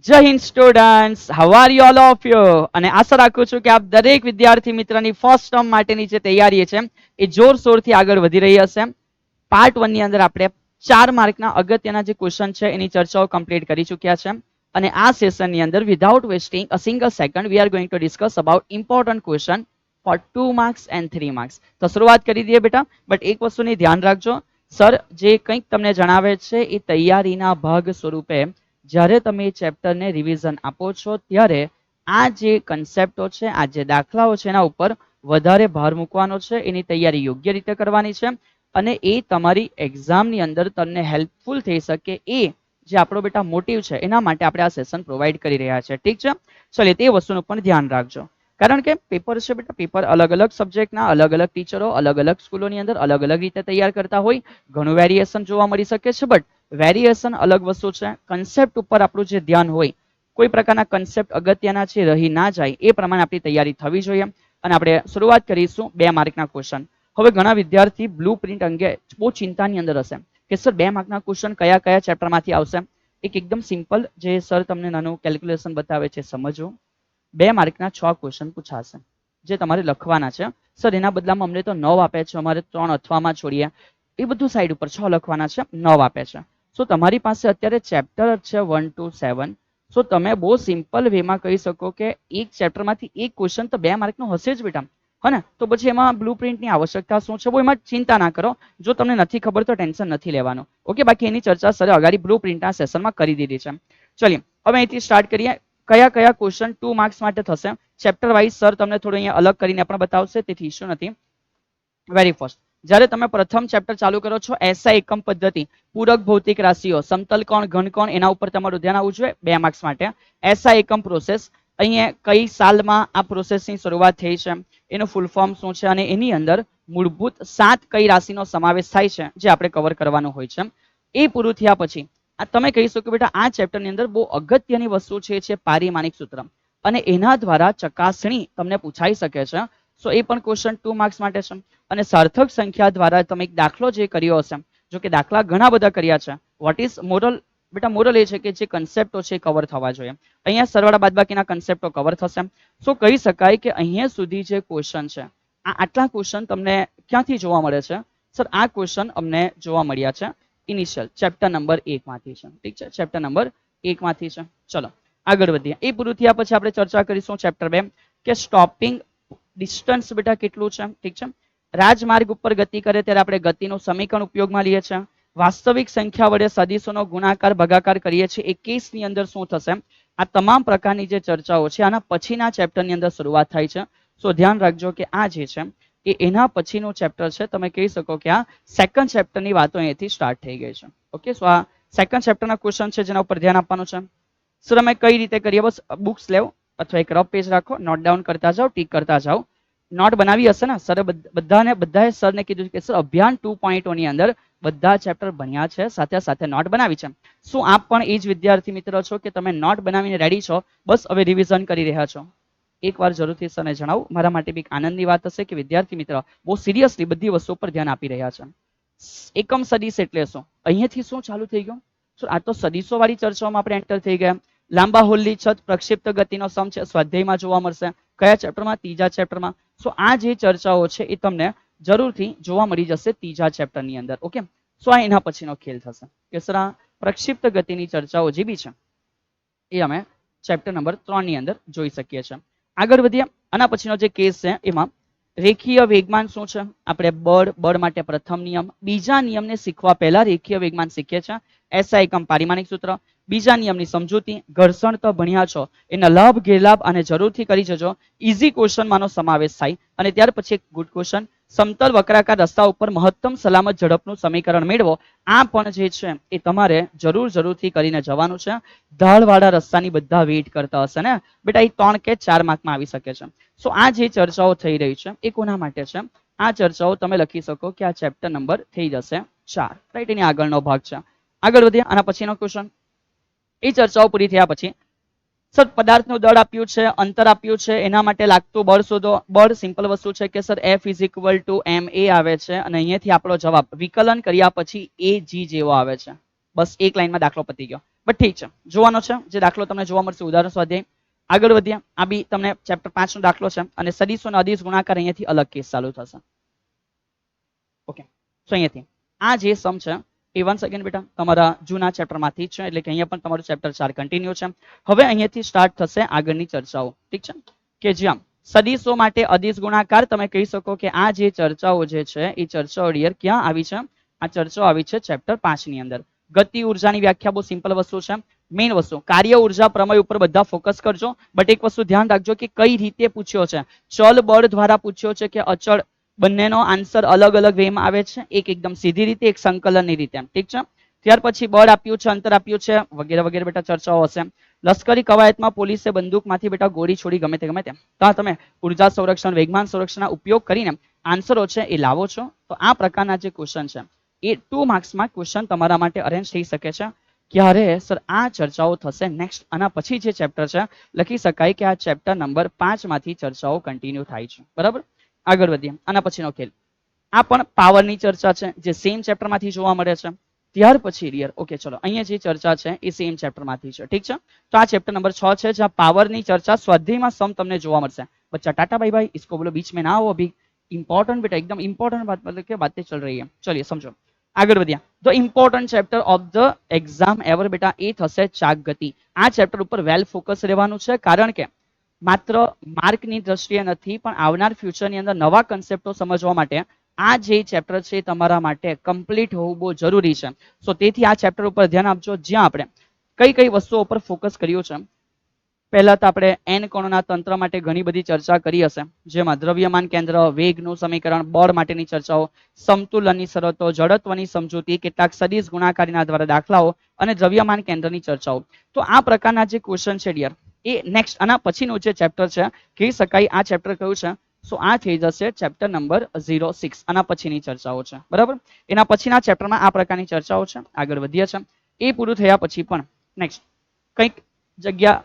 જય Hind students, how are you all of you? અને આશા રાખું છું કે આપ દરેક વિદ્યાર્થી મિત્રની ફર્સ્ટ ટર્મ માટેની જે તૈયારી છે એ જોરશોરથી આગળ વધી રહી હશે. પાર્ટ 1 ની અંદર આપણે 4 માર્કના અગત્યના જે ક્વેશ્ચન છે એની ચર્ચાઓ કમ્પ્લીટ કરી ચૂક્યા છે. અને આ સેશનની અંદર without wasting a single second we are going to discuss about important question for 2 marks and 3 marks. તો શરૂઆત કરી દઈએ બેટા, બટ એક વસ્તુની ધ્યાન રાખજો, સર જે કંઈક તમને જણાવે છે એ તૈયારીના ભાગ સ્વરૂપે જ્યારે તમે ચેપ્ટરને રિવિઝન આપો છો ત્યારે આ જે કન્સેપ્ટો છે, આ જે દાખલાઓ છે એના ઉપર વધારે ભાર મૂકવાનો છે, એની તૈયારી યોગ્ય રીતે કરવાની છે અને એ તમારી એક્ઝામની અંદર તમને હેલ્પફુલ થઈ શકે એ જે આપણો બેટા મોટિવ છે એના માટે આપણે આ સેશન પ્રોવાઈડ કરી રહ્યા છે. ઠીક છે, ચલો તે વસ્તુનું પણ ધ્યાન રાખજો, કારણ કે પેપર છે બેટા, પેપર અલગ અલગ સબ્જેક્ટના અલગ અલગ ટીચરો અલગ અલગ સ્કૂલોની અંદર અલગ અલગ રીતે તૈયાર કરતા હોય, ઘણું વેરિએશન જોવા મળી શકે છે, બટ વેરિએશન અલગ વસ્તુ છે. કન્સેપ્ટ ઉપર આપણું જે ધ્યાન હોય, કોઈ પ્રકારના કન્સેપ્ટ અગત્યના છે રહી ના જાય એ પ્રમાણે આપણી તૈયારી થવી જોઈએ. અને આપણે શરૂઆત કરીશું 2 માર્કના ક્વેશ્ચન. હવે ઘણા વિદ્યાર્થી બ્લુ પ્રિન્ટ અંગે બહુ ચિંતાની અંદર હશે કે સર 2 માર્કના ક્વેશ્ચન કયા કયા ચેપ્ટરમાંથી આવશે. એકદમ સિમ્પલ જે સર તમને નાનું કેલ્ક્યુલેશન બતાવે છે સમજો. 2 માર્કના 6 ક્વેશ્ચન પૂછાશે જે તમારે લખવાના છે. સર એના બદલામાં અમને તો 9 આપે છે, અમારે 3 અથવામાં છોડીએ, એ બધું સાઈડ ઉપર 6 લખવાના છે, 9 આપે છે. સો તમારી પાસે અત્યારે ચેપ્ટર છે 1 to 7. સો તમે બહુ સિમ્પલ વેમાં કહી શકો કે એક ચેપ્ટરમાંથી એક ક્વેશ્ચન તો 2 માર્કનો હશે જ બેટા, હે ને? તો પછી એમાં બ્લુ પ્રિન્ટની આવશ્યકતા શું છે? બહુ એમાં ચિંતા ના કરો. જો તમને નથી ખબર તો ટેન્શન નથી લેવાનું. ઓકે, બાકી એની ચર્ચા સર અગાડી બ્લુ પ્રિન્ટના સેશનમાં કરી દીધી છે. ચલીએ હવે અહીંથી સ્ટાર્ટ કરીએ. કયા કયા ક્વેશ્ચન 2 માર્ક્સ માટે થશે ચેપ્ટર વાઇઝ સર તમને થોડું અહીંયા અલગ કરીને પણ બતાવશે, તેથી ઇશ્યુ નથી. વેરી ફર્સ્ટ, જ્યારે તમે પ્રથમ ચેપ્ટર ચાલુ કરો છો એસઆઈ એકમ પદ્ધતિ, પૂરક ભૌતિક રાશિઓ, સમતલ કોણ, ઘન કોણ, એના ઉપર તમારું ધ્યાન આવવું જોઈએ 2 માર્ક્સ માટે. એસઆઈ એકમ પ્રોસેસ, અહીંયા કઈ સાલમાં આ પ્રોસેસની શરૂઆત થઈ છે, એનું ફૂલ ફોર્મ શું છે અને એની અંદર મૂળભૂત 7 કઈ રાશિનો સમાવેશ થાય છે જે આપણે કવર કરવાનું હોય છે. એ પૂરું થયા પછી આ તમે કહી શકો બેટા આ ચેપ્ટરની અંદર બહુ અગત્યની વસ્તુ છે પારિમાણિક સૂત્ર, અને એના દ્વારા ચકાસણી તમને પૂછાઈ શકે છે. સો એ પણ ક્વેશ્ચન 2 માર્ક્સ માટે છે. અને સાર્થક સંખ્યા દ્વારા તમે એક દાખલો જે કર્યો હશે, જો કે દાખલા ઘણા બધા કર્યા છે. વોટ ઇઝ મોરલ બેટા? મોરલ એ છે કે જે કન્સેપ્ટો છે કવર થવા જોઈએ. અહીંયા સરવાળા બાદબાકીના કન્સેપ્ટો કવર થશે. સો કહી શકાય કે અહીંયા સુધી જે ક્વેશ્ચન છે, આ આટલા ક્વેશ્ચન તમને ક્યાંથી જોવા મળે છે? સર આ ક્વેશ્ચન અમને જોવા મળ્યા છે ઇનિશિયલ ચેપ્ટર નંબર 1 માંથી છે. ઠીક છે, ચેપ્ટર નંબર 1 માંથી છે. ચલો આગળ વધીએ. એ પૂરું થયા પછી આપણે ચર્ચા કરીશું ચેપ્ટર 2 કે સ્ટોપિંગ ડિસ્ટન્સ બેટા કેટલું છે. ઠીક છે, રાજમાર્ગ ઉપર ગતિ કરે ત્યારે આપણે ગતિનું સમીકરણ ઉપયોગમાં લઈએ છીએ. વાસ્તવિક સંખ્યા વડે સદિશોનો ગુણાકાર ભાગાકાર કરીએ છીએ. એ કેસની અંદર શું થશે? આ તમામ પ્રકારની જે ચર્ચાઓ છે આના પછીના ચેપ્ટરની અંદર શરૂઆત થાય છે. સો ધ્યાન રાખજો કે આ જે છે એ એના પછીનું ચેપ્ટર છે. તમે કહી શકો કે આ સેકન્ડ ચેપ્ટરની વાતો અહીંથી સ્ટાર્ટ થઈ ગઈ છે. ઓકે, સો આ સેકન્ડ ચેપ્ટરના ક્વેશ્ચન છે જેના ઉપર ધ્યાન આપવાનું છે. સર અમે કઈ રીતે કરીએ? બસ બુક્સ લેવો અથવા એક રફ પેજ રાખો, નોટ ડાઉન કરતા જાઓ, ટીક કરતા જાઓ. નોટ બનાવી હશે ને સર? બધાએ સરને કીધું કે સર અભિયાન 2.0 ની અંદર બધા ચેપ્ટર ભણ્યા છે, સાથે સાથે નોટ બનાવી છે. શું આપ પણ એ જ વિદ્યાર્થી મિત્ર છો કે તમે નોટ બનાવીને રેડી છો, બસ હવે રિવિઝન કરી રહ્યા છો? એકવાર જરૂરથી સરને જણાવું, મારા માટે બી આનંદની વાત હશે કે વિદ્યાર્થી મિત્ર બહુ સિરિયસલી બધી વસ્તુઓ પર ધ્યાન આપી રહ્યા છે. એકમ સદિશ એટલે શું? અહીંયાથી શું ચાલુ થઈ ગયું? આ તો સદિશો વાળી ચર્ચાઓમાં આપણે એન્ટર થઈ ગયા. લાંબા હોલની છત પ્રક્ષિપ્ત ગતિનો સમ છે, સ્વાધ્યાયમાં જોવા મળશે. કયા ચેપ્ટરમાં? ત્રીજા ચેપ્ટરમાં. સો આ જે ચર્ચાઓ છે એ તમને જરૂરથી જોવા મળી જશે ત્રીજા ચેપ્ટરની અંદર. ઓકે, સો આ એના પછીનો ખેલ થશે કે સર આ પ્રક્ષિપ્ત ગતિની ચર્ચાઓ જે બી છે એ અમે ચેપ્ટર નંબર 3 ની અંદર જોઈ શકીએ છીએ. આગળ વધીએ. આના પછીનો જે કેસ છે એમાં રેખીય વેગમાન શું છે? આપણે બળ માટે પ્રથમ નિયમ, બીજા નિયમને શીખવા પહેલા રેખીય વેગમાન શીખીએ છીએ. એસઆઈ એકમ પારિમાણિક સૂત્ર, બીજા નિયમની સમજૂતી, ઘર્ષણ તો ભણ્યા છો, એના લાભ ગેરલાભ અને જરૂરથી કરી જજો. ઇઝી ક્વેશ્ચનમાંનો સમાવેશ થાય. અને ત્યાર પછી એક ગુડ ક્વેશ્ચન, સમતલ વક્રાકાર રસ્તા ઉપર મહત્તમ સલામત ઝડપનું સમીકરણ મેળવો. આ પણ જે છે એ તમારે જરૂરથી કરીને જવાનું છે. ઢાળવાળા રસ્તાની બધા વેઇટ કરતા હશે ને બેટા? એ 3 કે 4 માર્કમાં આવી શકે છે. સો આ જે ચર્ચાઓ થઈ રહી છે એ કોના માટે છે? આ ચર્ચાઓ તમે લખી શકો કે આ ચેપ્ટર નંબર થઈ જશે 4. રાઈટ, એની આગળનો ભાગ છે. આગળ વધીએ. આના પછીનો ક્વેશ્ચન, એ ચર્ચાઓ પૂરી થયા પછી સર પદાર્થનું દળ આપ્યું છે, અંતર આપ્યું છે, એના માટે લાગતું બળ શોધો. બળ સિમ્પલ વસ્તુ છે કે સર F = ma આવે છે અને અહીંયાથી આપણો જવાબ વિકલન કર્યા પછી AG જેવો આવે છે. બસ એક લાઈનમાં દાખલો પતી ગયો. બટ ઠીક છે, જોવાનો છે જે દાખલો તમને જોવા મળશે ઉદાહરણ સ્વાધ્યાય. આગળ વધ્યા, આ બી તમને ચેપ્ટર 5 નો દાખલો છે અને સદીશો અને અદિશ ગુણાકાર અહીંયાથી અલગ કેસ ચાલુ થશે. ઓકે, તો અહીંયાથી આ જે સમ છે એ વન સેકન્ડ બેટા તમારા જૂના ચેપ્ટરમાંથી છે, એટલે કે અહીંયા પણ તમારું ચેપ્ટર 4 કન્ટિન્યુ છે. હવે અહીંયાથી સ્ટાર્ટ થશે આગળની ચર્ચાઓ. ઠીક છે, કે જ્યાં સદીશો માટે અદિશ ગુણાકાર તમે કહી શકો કે આ જે ચર્ચાઓ જે છે એ ચર્ચાઓ ડિયર ક્યાં આવી છે? આ ચર્ચાઓ આવી છે ચેપ્ટર 5 ની અંદર. ગતિ ઉર્જાની વ્યાખ્યા બહુ સિમ્પલ વસ્તુ છે. મેઇન વસ્તુ કાર્ય ઉર્જા પ્રમેય ઉપર બધા ફોકસ કરજો. બટ એક વસ્તુ ધ્યાન રાખજો કે કઈ રીતે પૂછ્યો છે. ચલ બળ દ્વારા પૂછ્યો છે કે અચળ, બંનેનો આન્સર અલગ અલગ વેમાં આવે છે. એક એકદમ સીધી રીતે, એક સંકલનની રીતે. ઠીક છે, ત્યાર પછી બળ આપ્યું છે, અંતર આપ્યું છે, વગેરે વગેરે બેટા ચર્ચાઓ હશે. લશ્કરી કવાયતમાં પોલીસે બંદૂકમાંથી બેટા ગોળી છોડી ગમે તે તો તમે ઉર્જા સંરક્ષણ, વેગમાન સંરક્ષણના ઉપયોગ કરીને આન્સરો છે એ લાવો છો. તો આ પ્રકારના જે ક્વેશ્ચન છે એ 2 માર્ક્સમાં ક્વેશ્ચન તમારા માટે અરેન્જ થઈ શકે છે. ક્યારે સર આ ચર્ચાઓ થશે નેક્સ્ટ? આના પછી જે ચેપ્ટર છે લખી શકાય કે આ ચેપ્ટર નંબર 5 માંથી ચર્ચાઓ કન્ટિન્યુ થાય છે. બરાબર, આગળ વધીએ. આના પછીનો ખેલ આ પણ પાવરની ચર્ચા છે જે સેમ ચેપ્ટરમાંથી જોવા મળે છે. ત્યાર પછી રિયર ઓકે, ચલો અહીંયા જે ચર્ચા છે એ સેમ ચેપ્ટરમાંથી છે. ઠીક છે, તો આ ચેપ્ટર નંબર 6 છે જ્યાં પાવરની ચર્ચા સ્વાધ્યાયમાં સમ તમને જોવા મળશે. बच्चा टाटा बाय बाय, इसको बोलो बीच में ना हो, अभी इंपॉर्टेंट बेटा एकदम इंपॉर्टेंट बात मतलब क्या बातें चल रही है. चलिए समझो આગળ વધ્યા. The important chapter of the exam ever બેટા એ થશે ચાક ગતિ. આ ચેપ્ટર ઉપર વેલ ફોકસ રહેવાનું છે, કારણ કે માત્ર માર્કની દ્રષ્ટિએ નથી પણ આવનાર ફ્યુચરની અંદર નવા કન્સેપ્ટો સમજવા માટે આ જે ચેપ્ટર છે તમારા માટે કમ્પ્લીટ હોવું બહુ જરૂરી છે. સો તેથી આ ચેપ્ટર ઉપર ધ્યાન આપજો, જ્યાં આપણે કઈ કઈ વસ્તુઓ પર ફોકસ કર્યું છે. પહેલા તો આપણે એન કોણના તંત્ર માટે ઘણી બધી ચર્ચા કરી હશે, જેમાં દ્રવ્યમાન કેન્દ્ર, વેગનું સમીકરણ, બળ માટેની ચર્ચાઓ, સમતુલનની શરતો, જડત્વની સમજૂતી, કેટલાક સદિશ ગુણાકારીના દ્વારા દાખલાઓ અને દ્રવ્યમાન કેન્દ્રની ચર્ચાઓ. તો આ પ્રકારના જે ક્વેશ્ચન છે ડિયર એ નેક્સ્ટ આના પછીનું જે ચેપ્ટર છે કહી શકાય આ ચેપ્ટર કયું છે? સો આ થઈ જશે ચેપ્ટર નંબર 06. આના પછીની ચર્ચાઓ છે. બરાબર, એના પછીના ચેપ્ટરમાં આ પ્રકારની ચર્ચાઓ છે. આગળ વધીએ છે. એ પૂરું થયા પછી પણ નેક્સ્ટ કંઈક જગ્યા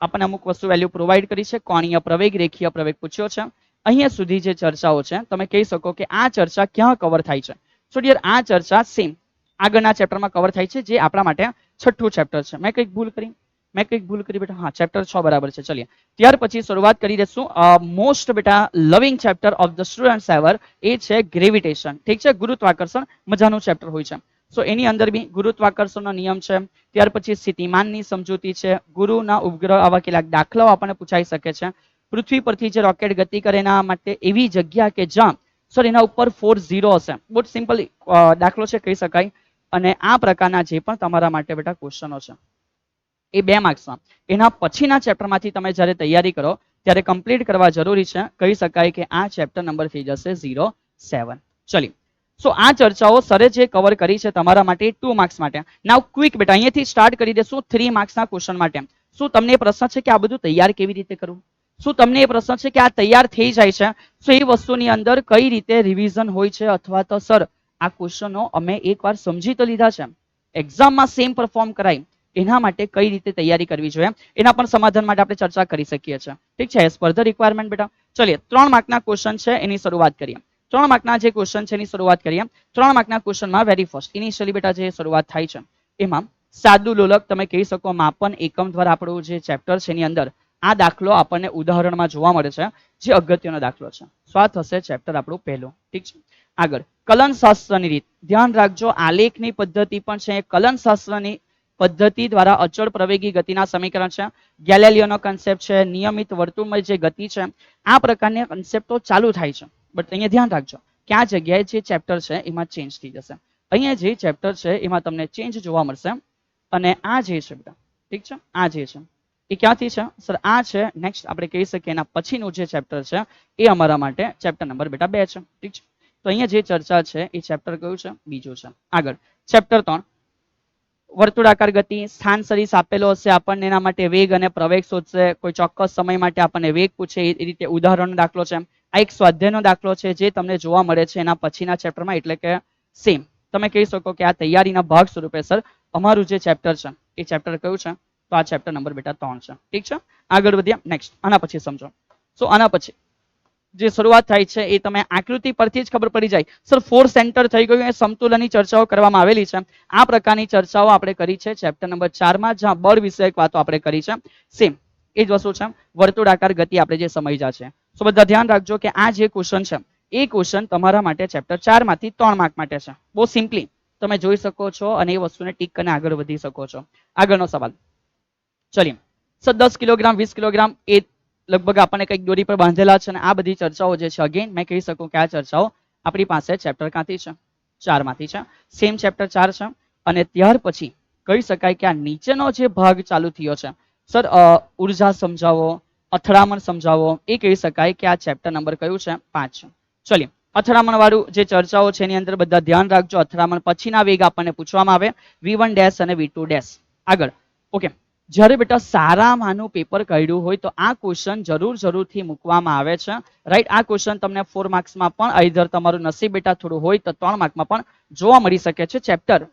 આપણને અમુક વસ્તુ વેલ્યુ પ્રોવાઈડ કરી છે. કોણીય પ્રવેગ, રેખીય પ્રવેગ પૂછ્યો છે. અહીંયા સુધી જે ચર્ચાઓ છે તમે કહી શકો કે આ ચર્ચા ક્યાં કવર થાય છે? સો ડિયર આ ચર્ચા સેમ આગળના ચેપ્ટરમાં કવર થાય છે, જે આપણા માટે છઠ્ઠું ચેપ્ટર છે. મેં કંઈક ભૂલ કરી બેટા? હા, ચેપ્ટર 6 બરાબર છે. ચલીએ ત્યાર પછી શરૂઆત કરી દઈશું મોસ્ટ બેટા loving chapter of the students ever, એ છે ગ્રેવિટેશન. ઠીક છે, ગુરુત્વાકર્ષણ મજાનું ચેપ્ટર હોય છે. સો એની અંદર બી ગુરુત્વાકર્ષણનો નિયમ છે. ત્યાર પછી સ્થિતિમાનની સમજૂતી છે. ગુરુના ઉપગ્રહ, આવા કેટલાક દાખલાઓ આપણને પૂછાઈ શકે છે. પૃથ્વી પરથી જે રોકેટ ગતિ કરે એના માટે એવી જગ્યા કે જ્યાં સર એના ઉપર 4 0 હશે. બહુ સિમ્પલ દાખલો છે કહી શકાય. અને આ પ્રકારના જે પણ તમારા માટે બેટા ક્વેશ્ચનો છે એ 2 માર્ક્સમાં એના પછીના ચેપ્ટરમાંથી તમે જ્યારે તૈયારી કરો ત્યારે કમ્પ્લીટ કરવા જરૂરી છે. કહી શકાય કે આ ચેપ્ટર નંબર થઈ જશે 07. ચલી સો આ ચર્ચાઓ સરે જે કવર કરી છે તમારા માટે 2 માર્ક્સ માટે. નાઉ ક્વિક બેટા અહીંયાથી સ્ટાર્ટ કરી દેશું 3 માર્ક્સના ક્વેશ્ચન માટે. શું તમને એ પ્રશ્ન છે કે આ બધું તૈયાર કેવી રીતે કરવું? શું તમને એ પ્રશ્ન છે કે આ તૈયાર થઈ જાય છે તો એ વસ્તુની અંદર કઈ રીતે રિવિઝન હોય છે, અથવા તો સર આ ક્વેશ્ચનો અમે એકવાર સમજી તો લીધા છે, એક્ઝામમાં સેમ પરફોર્મ કરાય એના માટે કઈ રીતે તૈયારી કરવી જોઈએ, એના પણ સમાધાન માટે આપણે ચર્ચા કરી શકીએ છીએ. ઠીક છે, એઝ પર ધ રિક્વાયરમેન્ટ બેટા. ચલીએ 3 માર્કના ક્વેશ્ચન છે એની શરૂઆત કરીએ. 3 માર્કના જે ક્વેશ્ચન છે એની શરૂઆત કરીએ. 3 માર્કના ક્વેશ્ચનમાં વેરી ફર્સ્ટ ઇનિશિયલી બેટા જે શરૂઆત થાય છે એમાં સાદું લોલક તમે કહી શકો માપન એકમ દ્વારા આપણું જે ચેપ્ટર છે એની અંદર આ દાખલો આપણને ઉદાહરણમાં જોવા મળે છે, જે અગત્યનો દાખલો છે. સ્વાત હશે ચેપ્ટર આપણું પહેલું. ઠીક છે, આગળ કલન શાસ્ત્રની રીત. ધ્યાન રાખજો, આલેખની પદ્ધતિ પણ છે. કલન શાસ્ત્રની પદ્ધતિ દ્વારા અચળ પ્રવેગી ગતિના સમીકરણ છે. ગેલેલિયોનો કન્સેપ્ટ છે. નિયમિત વર્તુળમય જે ગતિ છે, આ પ્રકારના કન્સેપ્ટો ચાલુ થાય છે. બટ અહીંયા ધ્યાન રાખજો કે આ જગ્યાએ જે ચેપ્ટર છે એમાં ચેન્જ થઈ જશે. અહીંયા જે ચેપ્ટર છે એમાં તમને ચેન્જ જોવા મળશે. અને આ જે છે બેટા ઠીક છે, આ જે છે એ ક્યાંથી છે સર? આ છે નેક્સ્ટ આપણે કહી શકીએ એના પછીનું જે ચેપ્ટર છે એ અમારા માટે ચેપ્ટર નંબર બેટા 2 છે. ઠીક છે, તો અહીંયા જે ચર્ચા છે એ ચેપ્ટર કયું છે? બીજું છે. આગળ ચેપ્ટર 3 વર્તુળાકાર ગતિ. સ્થાન સરીસ આપેલો હશે આપણને, એના માટે વેગ અને પ્રવેગ શોધશે. કોઈ ચોક્કસ સમય માટે આપણને વેગ પૂછે એ રીતે ઉદાહરણનો દાખલો છે. આ એક સ્વાધ્યાયનો દાખલો છે જે તમને જોવા મળે છે એના પછીના ચેપ્ટરમાં, એટલે કે સેમ તમે કહી શકો કે આ તૈયારીના ભાગ સ્વરૂપે સર અમારું જે ચેપ્ટર છે એ ચેપ્ટર કયું છે? તો આ ચેપ્ટર નંબર બેટા 3 છે. ઠીક છે, આગળ વધ્યા. નેક્સ્ટ આના પછી સમજો. સો આના પછી જે શરૂઆત થાય છે એ તમે આકૃતિ પરથી જ ખબર પડી જાય. સર 4 સેન્ટર થઈ ગયું એ સમતુલનની ચર્ચાઓ કરવામાં આવેલી છે. આ પ્રકારની ચર્ચાઓ આપણે કરી છે ચેપ્ટર નંબર 4 માં, જ્યાં બળ વિષયક વાતો આપણે કરી છે. સેમ એ જ વસ્તુ છે, વર્તુળાકાર ગતિ આપણે જે સમજ્યા છે. તો બધા ધ્યાન રાખજો કે આ જે ક્વેશ્ચન છે એ ક્વેશ્ચન તમારા માટે ચેપ્ટર 4 માંથી 3 માર્ક માટે છે. બહુ સિમ્પલી તમે જોઈ શકો છો અને એ વસ્તુને ટીક કરીને આગળ વધી શકો છો. આગળનો સવાલ, ચલીએ. સર 10 કિલોગ્રામ 20 કિલોગ્રામ એ લગભગ આપણને કંઈક દોરી પર બાંધેલા છે અને આ બધી ચર્ચાઓ જે છે અગેન મેં કહી શકું કે આ ચર્ચાઓ આપણી પાસે ચેપ્ટર ક્યાંથી છે? 4 માંથી છે. સેમ ચેપ્ટર 4 છે. અને ત્યાર પછી કહી શકાય કે આ નીચેનો જે ભાગ ચાલુ થયો છે સર, ઉર્જા સમજાવો, અથડામણ સમજાવો, એ કહી શકાય કે આ ચેપ્ટર નંબર કયું છે? 5 છે. ચલીએ, અથડામણ વાળું જે ચર્ચાઓ છે એની અંદર બધા ધ્યાન રાખજો. અથડામણ પછીના વેગ આપણને પૂછવામાં આવે v1 ડેશ અને v2 ડેશ. આગળ ઓકે, જ્યારે બેટા સારામાંનું પેપર કાઢ્યું હોય તો આ ક્વેશ્ચન જરૂરથી મૂકવામાં આવે છે. રાઈટ, આ ક્વેશ્ચન તમને 4 માર્ક્સમાં પણ આઈધર તમારું નસીબ બેટા થોડું હોય તો 3 માર્કમાં પણ જોવા મળી શકે છે.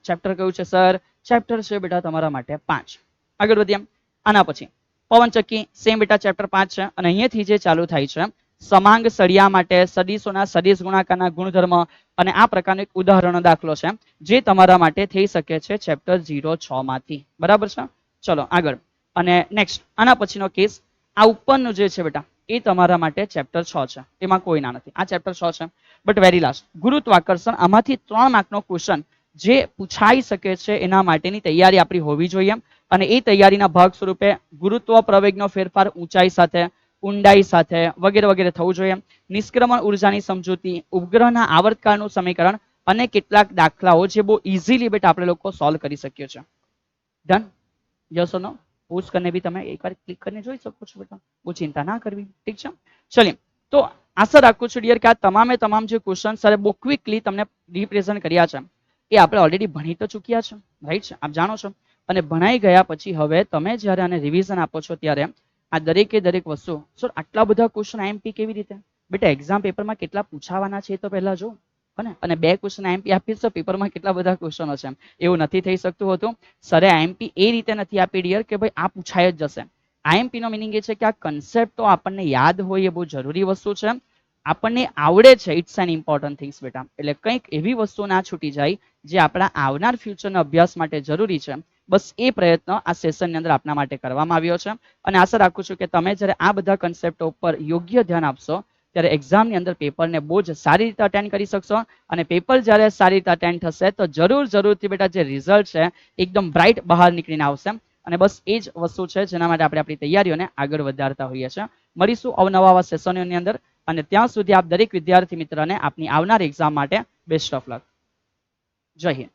ચેપ્ટર કયું છે સર? ચેપ્ટર છે બેટા તમારા માટે 5. આગળ વધીએ. આના પછી પવનચક્કી, સેમ બેટા ચેપ્ટર 5 છે. અને અહીંયાથી જે ચાલુ થાય છે સમાંગ સળિયા માટે સદિશોના સદિશ ગુણાકારના ગુણધર્મ અને આ પ્રકારનું એક ઉદાહરણનો દાખલો છે જે તમારા માટે થઈ શકે છે ચેપ્ટર 06 માંથી. બરાબર છે? ચલો આગળ. અને નેક્સ્ટ આના પછીનો કેસ, આ ઉપરનું જે છે બેટા એ તમારા માટે ચેપ્ટર 6 છે, એમાં કોઈ ના નથી. આ ચેપ્ટર 6 છે. બટ વેરી લાસ્ટ ગુરુત્વાકર્ષણ, આમાંથી 3 માર્કનો ક્વેશ્ચન જે પૂછાઈ શકે છે એના માટેની તૈયારી આપણી હોવી જોઈએ. અને એ તૈયારીના ભાગ સ્વરૂપે ગુરુત્વ પ્રવેગનો ફેરફાર ઊંચાઈ સાથે, ઊંડાઈ સાથે વગેરે વગેરે થવું જોઈએ. નિષ્ક્રમણ ઉર્જાની સમજૂતી, ઉપગ્રહના આવર્તકાળનું સમીકરણ અને કેટલાક દાખલાઓ જે બહુ ઇઝીલી બેટા આપણે લોકો સોલ્વ કરી શકીએ છીએ. Done? Yes or no? Pause કરીને भी તમે એકવાર ક્લિક કરીને જોઈ શકો છો બેટા, બહુ ચિંતા ના કરવી. ઠીક છે? ચલીએ, તો આશા રાખું છું ડિયર કે આ તમામે તમામ જે ક્વેશ્ચન સર બહુ ક્વિકલી તમને રિપ્રેઝન્ટ કર્યા છે એ આપણે ઓલરેડી ભણી તો ચૂક્યા છે. રાઈટ છે, આપ જાણો છો. અને ભણાઈ ગયા પછી હવે તમે જ્યારે આને રિવિઝન આપો છો ત્યારે આ દરેકે દરેક વસ્તુ, સર આટલા બધા ક્વેશ્ચન આઈએમપી કેવી રીતે? બેટા એક્ઝામ પેપરમાં કેટલા પૂછાવાના છે એ તો પહેલા જો. અને 2 ક્વેશ્ચન આઈએમપી આપીશ તો પેપરમાં કેટલા બધા ક્વેશ્ચનો છે. એવું નથી થઈ શકતું હોતું. સરે આઈએમપી એ રીતે નથી આપી ડિયર કે ભાઈ આ પૂછાય જ જશે. આઈએમપી નો મિનિંગ એ છે કે આ કન્સેપ્ટ તો આપણને યાદ હોય એ બહુ જરૂરી વસ્તુ છે. આપણને આવડે છે, ઇટ્સ એન ઇમ્પોર્ટન્ટ થિંગ્સ બેટા. એટલે કંઈક એવી વસ્તુ ના છૂટી જાય જે આપણા આવનાર ફ્યુચરના અભ્યાસ માટે જરૂરી છે. બસ એ પ્રયત્ન આ સેશનની અંદર આપના માટે કરવામાં આવ્યો છે. અને આશા રાખું છું કે તમે જ્યારે આ બધા કન્સેપ્ટો ઉપર યોગ્ય ધ્યાન આપશો ત્યારે એક્ઝામની અંદર પેપરને બહુ જ સારી રીતે અટેન્ડ કરી શકશો. અને પેપર જ્યારે સારી રીતે અટેન્ડ થશે તો જરૂરથી બેટા જે રિઝલ્ટ છે એકદમ બ્રાઇટ બહાર નીકળીને આવશે. અને બસ એ જ વસ્તુ છે જેના માટે આપણે આપણી તૈયારીઓને આગળ વધારતા હોઈએ છીએ. મળીશું અવનવા સેશનોની અંદર. અને ત્યાં સુધી આપ દરેક વિદ્યાર્થી મિત્રને આપની આવનાર એક્ઝામ માટે બેસ્ટ ઓફ લક. જય હિન્દ.